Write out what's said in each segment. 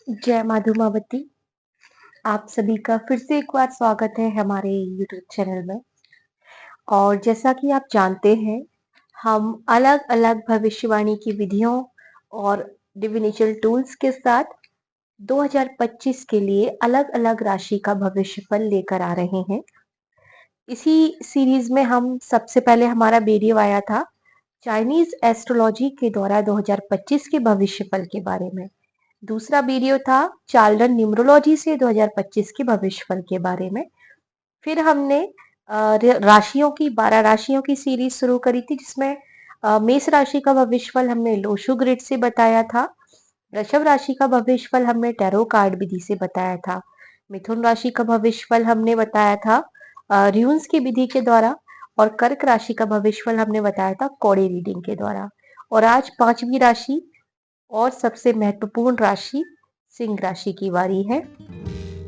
जय माधुमावती। आप सभी का फिर से एक बार स्वागत है हमारे यूट्यूब चैनल में। और जैसा कि आप जानते हैं, हम अलग-अलग भविष्यवाणी की विधियों और डिविनिचल टूल्स के साथ 2025 के लिए अलग-अलग राशि का भविष्यफल लेकर आ रहे हैं। इसी सीरीज में हम सबसे पहले हमारा वीडियो आया था चाइनीज एस्ट्रोलॉजी के द्वारा 2025 के भविष्यफल के बारे में। दूसरा वीडियो था चाल्डन न्यूमरोलॉजी से 2025 के भविष्यफल के बारे में। फिर हमने राशियों की 12 राशियों की सीरीज शुरू करी थी, जिसमें मेष राशि का भविष्यफल हमने लोशु ग्रिड से बताया था। वृषभ राशि का भविष्यफल हमने टैरो कार्ड विधि से बताया था। मिथुन राशि का भविष्यफल हमने बताया था र्यून्स की विधि के द्वारा। और कर्क राशि का भविष्यफल हमने बताया था कौड़ी रीडिंग के द्वारा। और आज पांचवी राशि और सबसे महत्वपूर्ण राशि सिंह राशि की बारी है।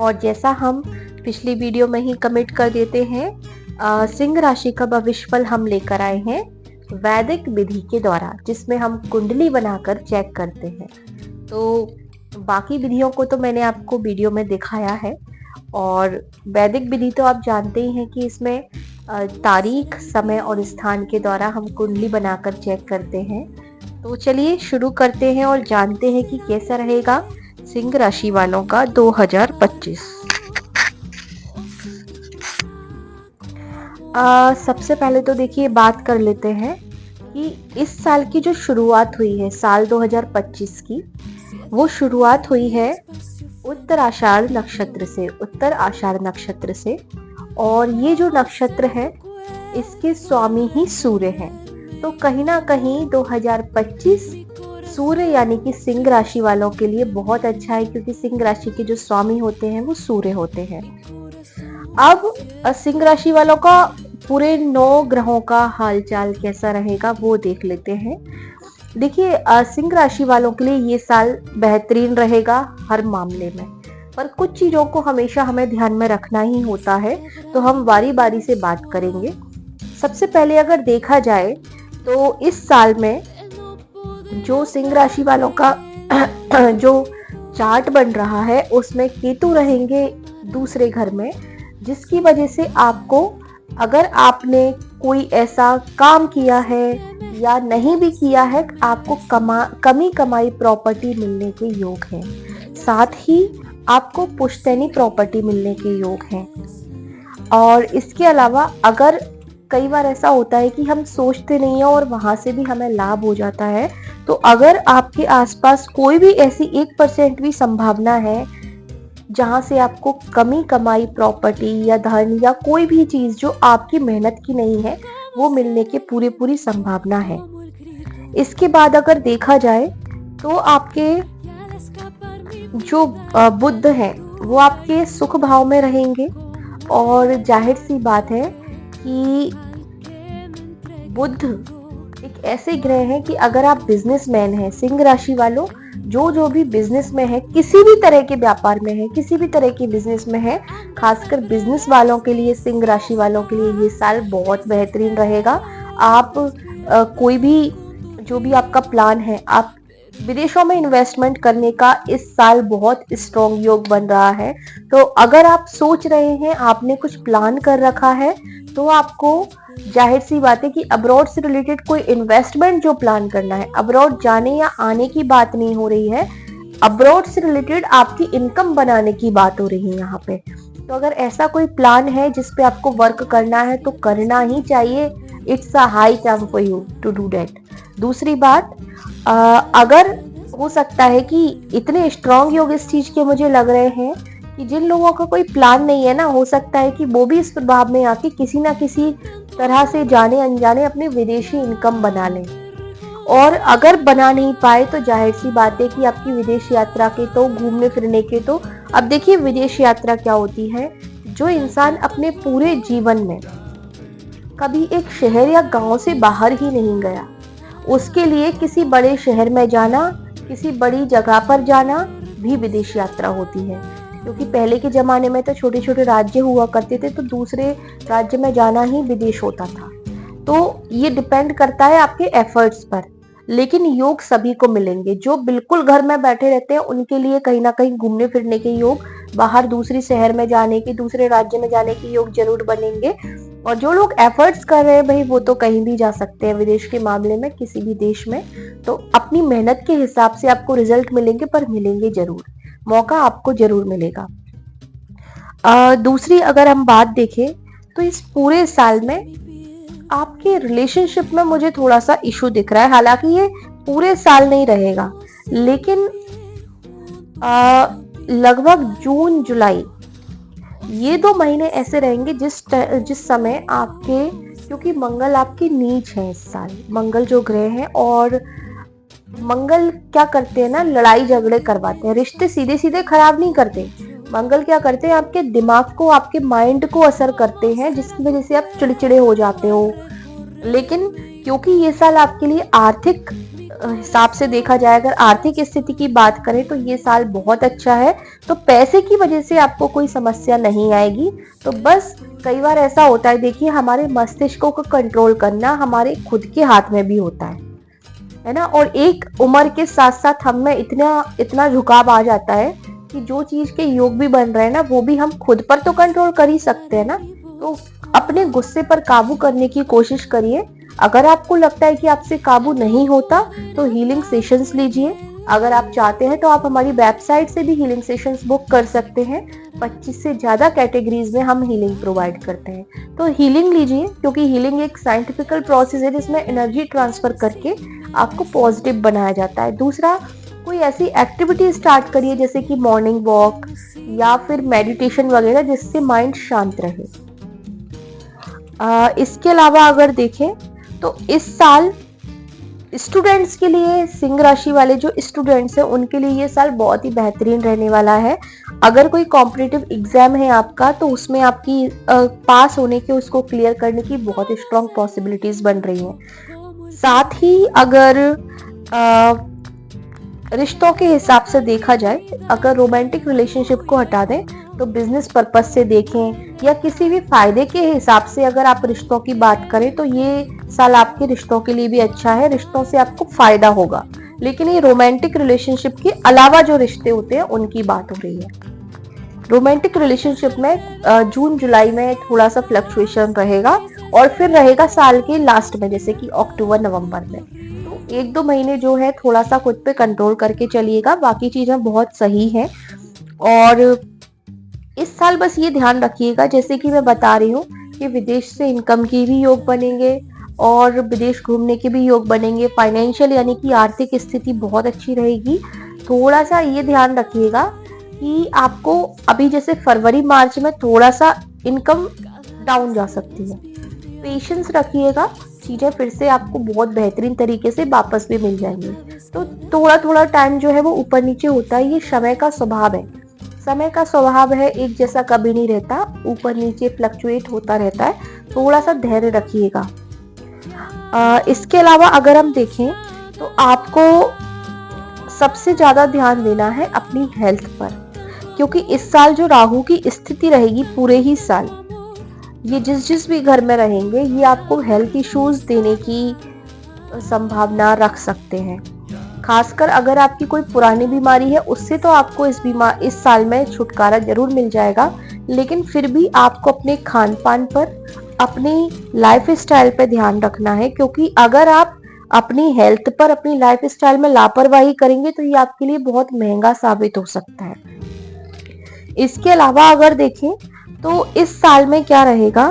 और जैसा हम पिछली वीडियो में ही कमिट कर देते हैं, सिंह राशि का भविष्यफल हम लेकर आए हैं वैदिक विधि के द्वारा, जिसमें हम कुंडली बनाकर चेक करते हैं। तो बाकी विधियों को तो मैंने आपको वीडियो में दिखाया है, और वैदिक विधि तो आप जानते ही हैं कि इसमें तारीख, समय और स्थान के द्वारा हम कुंडली बनाकर चेक करते हैं। तो चलिए शुरू करते हैं और जानते हैं कि कैसा रहेगा सिंह राशि वालों का 2025। सबसे पहले तो देखिए बात कर लेते हैं कि इस साल की जो शुरुआत हुई है साल 2025 की, वो शुरुआत हुई है उत्तर आषाढ़ नक्षत्र से। और ये जो नक्षत्र है इसके स्वामी ही सूर्य हैं। तो कहीं ना कहीं 2025 सूर्य यानी कि सिंह राशि वालों के लिए बहुत अच्छा है, क्योंकि सिंह राशि के जो स्वामी होते हैं वो सूर्य होते हैं। अब सिंह राशि वालों का पूरे 9 ग्रहों का हालचाल कैसा रहेगा वो देख लेते हैं। देखिए, सिंह राशि वालों के लिए ये साल बेहतरीन रहेगा हर मामले में, पर कुछ चीजों को हमेशा हमें ध्यान में रखना ही होता है, तो हम बारी बारी से बात करेंगे। सबसे पहले अगर देखा जाए तो इस साल में जो सिंह राशि वालों का जो चार्ट बन रहा है उसमें केतु रहेंगे दूसरे घर में, जिसकी वजह से आपको, अगर आपने कोई ऐसा काम किया है या नहीं भी किया है, आपको कमी कमाई प्रॉपर्टी मिलने के योग हैं। साथ ही आपको पुश्तैनी प्रॉपर्टी मिलने के योग हैं। और इसके अलावा अगर कई बार ऐसा होता है कि हम सोचते नहीं हैं और वहां से भी हमें लाभ हो जाता है, तो अगर आपके आसपास कोई भी ऐसी 1% भी संभावना है जहां से आपको कमी कमाई प्रॉपर्टी या धन या कोई भी चीज जो आपकी मेहनत की नहीं है वो मिलने की पूरी संभावना है। इसके बाद अगर देखा जाए तो आपके जो बुध हैं वो आपके सुख भाव में रहेंगे। और जाहिर सी बात है कि बुध एक ऐसे ग्रह हैं कि अगर आप बिजनेसमैन हैं, सिंह राशि वालों जो भी बिजनेस में है, किसी भी तरह के व्यापार में है, किसी भी तरह के बिजनेस में है, खासकर बिजनेस वालों के लिए, सिंह राशि वालों के लिए ये साल बहुत बेहतरीन रहेगा। आप कोई भी जो भी आपका प्लान है, आप विदेशों में इन्वेस्टमेंट करने का इस साल बहुत स्ट्रॉन्ग योग बन रहा है। तो अगर आप सोच रहे हैं, आपने कुछ प्लान कर रखा है, तो आपको जाहिर सी बात है कि अब्रॉड से रिलेटेड कोई इन्वेस्टमेंट जो प्लान करना है, अब्रॉड जाने या आने की बात नहीं हो रही है, अब्रॉड से रिलेटेड आपकी इनकम बनाने की बात हो रही है यहाँ पे। तो अगर ऐसा कोई प्लान है जिस पे आपको वर्क करना है तो करना ही चाहिए। It's a high time for you to do that. दूसरी बात, अगर हो सकता है कि इतने स्ट्रॉन्ग योग इस चीज के मुझे लग रहे हैं कि जिन लोगों का कोई प्लान नहीं है ना, हो सकता है कि वो भी इस प्रभाव में आके किसी ना किसी तरह से जाने अनजाने अपने विदेशी इनकम बना लें। और अगर बना नहीं पाए तो जाहिर सी बात है कि आपकी विदेश यात्रा के तो, घूमने फिरने के तो, अब देखिए विदेश यात्रा क्या होती है, जो इंसान अपने पूरे जीवन में कभी एक शहर या गांव से बाहर ही नहीं गया, उसके लिए किसी बड़े शहर में जाना, किसी बड़ी जगह पर जाना भी विदेश यात्रा होती है। क्योंकि पहले के जमाने में तो छोटे छोटे राज्य हुआ करते थे, तो दूसरे राज्य में जाना ही विदेश होता था। तो ये डिपेंड करता है आपके एफर्ट्स पर। लेकिन योग सभी को मिलेंगे। जो बिल्कुल घर में बैठे रहते हैं उनके लिए कहीं ना कहीं घूमने फिरने के योग, बाहर दूसरी शहर में जाने के, दूसरे राज्य में जाने के योग जरूर बनेंगे। और जो लोग एफर्ट्स कर रहे हैं भाई, वो तो कहीं भी जा सकते हैं विदेश के मामले में, किसी भी देश में। तो अपनी मेहनत के हिसाब से आपको रिजल्ट मिलेंगे, पर मिलेंगे जरूर, मौका आपको जरूर मिलेगा। दूसरी अगर हम बात देखें तो इस पूरे साल में आपके रिलेशनशिप में मुझे थोड़ा सा इशू दिख रहा है। हालांकि ये पूरे साल नहीं रहेगा, लेकिन लगभग जून जुलाई ये 2 महीने ऐसे रहेंगे जिस समय आपके, क्योंकि मंगल आपकी नीच है इस साल, मंगल जो ग्रह है, और मंगल क्या करते हैं ना, लड़ाई झगड़े करवाते हैं, रिश्ते सीधे सीधे खराब नहीं करते। मंगल क्या करते हैं, आपके दिमाग को, आपके माइंड को असर करते हैं, जिसकी वजह से आप चिड़चिड़े हो जाते हो। लेकिन क्योंकि ये साल आपके लिए आर्थिक हिसाब से देखा जाए, अगर आर्थिक स्थिति की बात करें तो ये साल बहुत अच्छा है, तो पैसे की वजह से आपको कोई समस्या नहीं आएगी। तो बस कई बार ऐसा होता है, देखिए हमारे मस्तिष्क को कंट्रोल करना हमारे खुद के हाथ में भी होता है ना। और एक उम्र के साथ साथ हम में इतना झुकाव आ जाता है कि जो चीज के योग भी बन रहे हैं ना, वो भी हम खुद पर तो कंट्रोल कर ही सकते हैं ना। तो अपने गुस्से पर काबू करने की कोशिश करिए। अगर आपको लगता है कि आपसे काबू नहीं होता तो हीलिंग सेशंस लीजिए। अगर आप चाहते हैं तो आप हमारी वेबसाइट से भी हीलिंग सेशंस बुक कर सकते हैं। 25 से ज्यादा कैटेगरीज में हम हीलिंग प्रोवाइड करते हैं, तो हीलिंग लीजिए, क्योंकि हीलिंग एक साइंटिफिकल प्रोसेस है जिसमें एनर्जी ट्रांसफर करके आपको पॉजिटिव बनाया जाता है। दूसरा, कोई ऐसी एक्टिविटी स्टार्ट करिए जैसे कि मॉर्निंग वॉक या फिर मेडिटेशन वगैरह, जिससे माइंड शांत रहे। इसके अलावा अगर देखें तो इस साल स्टूडेंट्स के लिए, सिंह राशि वाले जो स्टूडेंट्स हैं उनके लिए ये साल बहुत ही बेहतरीन रहने वाला है। अगर कोई कॉम्पिटिटिव एग्जाम है आपका, तो उसमें आपकी पास होने के, उसको क्लियर करने की बहुत स्ट्रॉन्ग पॉसिबिलिटीज बन रही हैं। साथ ही अगर रिश्तों के हिसाब से देखा जाए, अगर रोमांटिक रिलेशनशिप को हटा दें तो बिजनेस पर्पस से देखें या किसी भी फायदे के हिसाब से अगर आप रिश्तों की बात करें, तो ये साल आपके रिश्तों के लिए भी अच्छा है, रिश्तों से आपको फायदा होगा। लेकिन ये रोमांटिक रिलेशनशिप के अलावा जो रिश्ते होते हैं उनकी बात हो रही है। रोमांटिक रिलेशनशिप में जून जुलाई में थोड़ा सा फ्लक्चुएशन रहेगा, और फिर रहेगा साल के लास्ट में, जैसे कि अक्टूबर नवंबर में। तो 1-2 महीने जो है थोड़ा सा खुद पे कंट्रोल करके चलिएगा, बाकी चीजें बहुत सही हैं। और इस साल बस ये ध्यान रखिएगा, जैसे कि मैं बता रही हूँ कि विदेश से इनकम की भी योग बनेंगे और विदेश घूमने के भी योग बनेंगे। फाइनेंशियल यानी कि आर्थिक स्थिति बहुत अच्छी रहेगी। थोड़ा सा ये ध्यान रखिएगा कि आपको अभी जैसे फरवरी मार्च में थोड़ा सा इनकम डाउन जा सकती है, पेशेंस रखिएगा, चीजें फिर से आपको बहुत बेहतरीन तरीके से वापस भी मिल जाएंगी। तो थोड़ा थोड़ा टाइम जो है वो ऊपर नीचे होता है, ये समय का स्वभाव है। समय का स्वभाव है, एक जैसा कभी नहीं रहता, ऊपर नीचे फ्लक्चुएट होता रहता है। थोड़ा सा धैर्य रखिएगा। इसके अलावा अगर हम देखें तो आपको सबसे ज्यादा ध्यान देना है अपनी हेल्थ पर, क्योंकि इस साल जो राहु की स्थिति रहेगी पूरे ही साल, ये जिस भी घर में रहेंगे, ये आपको हेल्थ इश्यूज देने की संभावना रख सकते हैं। खासकर अगर आपकी कोई पुरानी बीमारी है, उससे तो आपको इस साल में छुटकारा जरूर मिल जाएगा, लेकिन फिर भी आपको अपने खान पान पर, अपनी लाइफ स्टाइल पर ध्यान रखना है, क्योंकि अगर आप अपनी हेल्थ पर, अपनी लाइफ स्टाइल में लापरवाही करेंगे तो ये आपके लिए बहुत महंगा साबित हो सकता है। इसके अलावा अगर देखें तो इस साल में क्या रहेगा,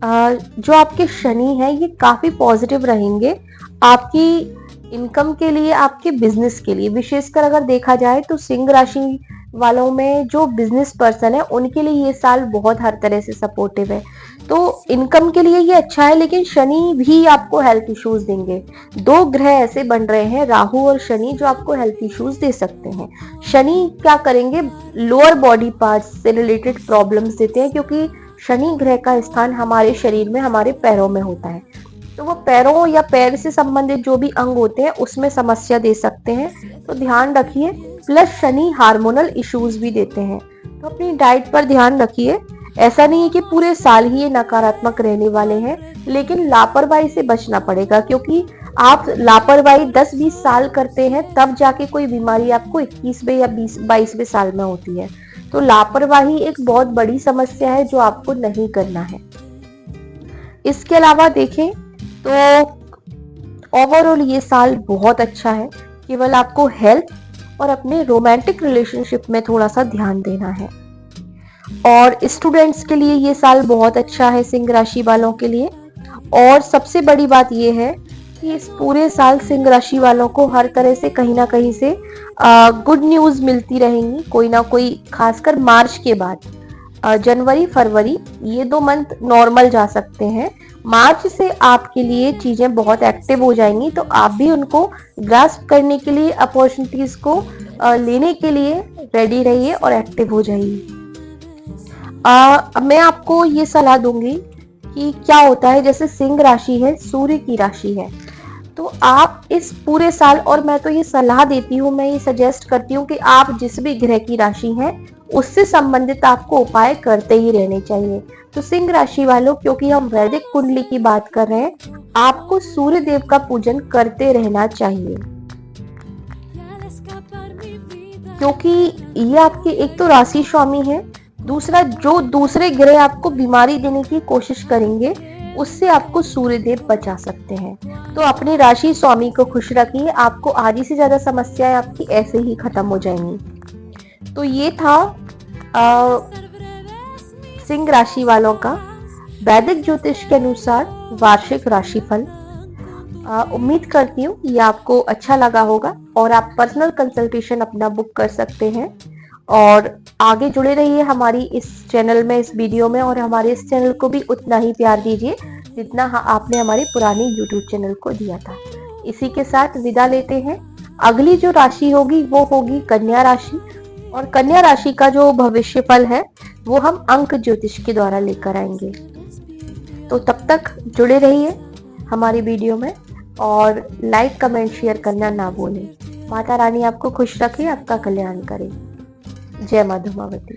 जो आपके शनि है ये काफी पॉजिटिव रहेंगे आपकी इनकम के लिए, आपके बिजनेस के लिए। विशेषकर अगर देखा जाए तो सिंह राशि वालों में जो बिजनेस पर्सन है उनके लिए ये साल बहुत हर तरह से सपोर्टिव है। तो इनकम के लिए ये अच्छा है, लेकिन शनि भी आपको हेल्थ इश्यूज देंगे। 2 ग्रह ऐसे बन रहे हैं, राहु और शनि, जो आपको हेल्थ इश्यूज दे सकते हैं। शनि क्या करेंगे, लोअर बॉडी पार्ट्स से रिलेटेड प्रॉब्लम्स देते हैं, क्योंकि शनि ग्रह का स्थान हमारे शरीर में, हमारे पैरों में होता है। तो वो पैरों या पैर से संबंधित जो भी अंग होते हैं उसमें समस्या दे सकते हैं, तो ध्यान रखिए। प्लस शनि हार्मोनल इश्यूज भी देते हैं, तो अपनी डाइट पर ध्यान रखिए। ऐसा नहीं है कि पूरे साल ही ये नकारात्मक रहने वाले हैं, लेकिन लापरवाही से बचना पड़ेगा, क्योंकि आप लापरवाही 10-20 साल करते हैं तब जाके कोई बीमारी आपको 21वें या 22वें साल में होती है। तो लापरवाही एक बहुत बड़ी समस्या है जो आपको नहीं करना है। इसके अलावा देखें तो ओवरऑल ये साल बहुत अच्छा है। केवल आपको हेल्थ और अपने रोमांटिक रिलेशनशिप में थोड़ा सा ध्यान देना है। और स्टूडेंट्स के लिए ये साल बहुत अच्छा है सिंह राशि वालों के लिए। और सबसे बड़ी बात ये है कि इस पूरे साल सिंह राशि वालों को हर तरह से कहीं ना कहीं से गुड न्यूज मिलती रहेंगी, कोई ना कोई, खासकर मार्च के बाद। जनवरी फरवरी ये 2 मंथ नॉर्मल जा सकते हैं। मार्च से आपके लिए चीजें बहुत एक्टिव हो जाएंगी, तो आप भी उनको ग्रास्प करने के लिए, अपॉर्चुनिटीज को लेने के लिए रेडी रहिए और एक्टिव हो जाइए। मैं आपको ये सलाह दूंगी कि क्या होता है, जैसे सिंह राशि है, सूर्य की राशि है, तो आप इस पूरे साल, और मैं तो ये सलाह देती हूँ, मैं ये सजेस्ट करती हूँ कि आप जिस भी ग्रह की राशि है उससे संबंधित आपको उपाय करते ही रहने चाहिए। तो सिंह राशि वालों, क्योंकि हम वैदिक कुंडली की बात कर रहे हैं, आपको सूर्य देव का पूजन करते रहना चाहिए, क्योंकि ये आपके एक तो राशि स्वामी है, दूसरा जो दूसरे ग्रह आपको बीमारी देने की कोशिश करेंगे उससे आपको सूर्य देव बचा सकते हैं। तो अपने राशि स्वामी को खुश रखिए, आपको आधी से ज्यादा समस्याएं आपकी ऐसे ही खत्म हो जाएंगी। तो ये था सिंह राशि वालों का वैदिक ज्योतिष के अनुसार वार्षिक राशिफल। उम्मीद करती हूँ ये आपको अच्छा लगा होगा और आप पर्सनल कंसल्टेशन अपना बुक कर सकते हैं। और आगे जुड़े रहिए हमारी इस चैनल में, इस वीडियो में, और हमारे इस चैनल को भी उतना ही प्यार दीजिए जितना आपने हमारे पुराने YouTube चैनल को दिया था। इसी के साथ विदा लेते हैं। अगली जो राशि होगी वो होगी कन्या राशि, और कन्या राशि का जो भविष्य फल है वो हम अंक ज्योतिष के द्वारा लेकर आएंगे। तो तब तक जुड़े रहिए हमारी वीडियो में और लाइक कमेंट शेयर करना ना भूलें। माता रानी आपको खुश रखे, आपका कल्याण करे। जय माँ धूमावती।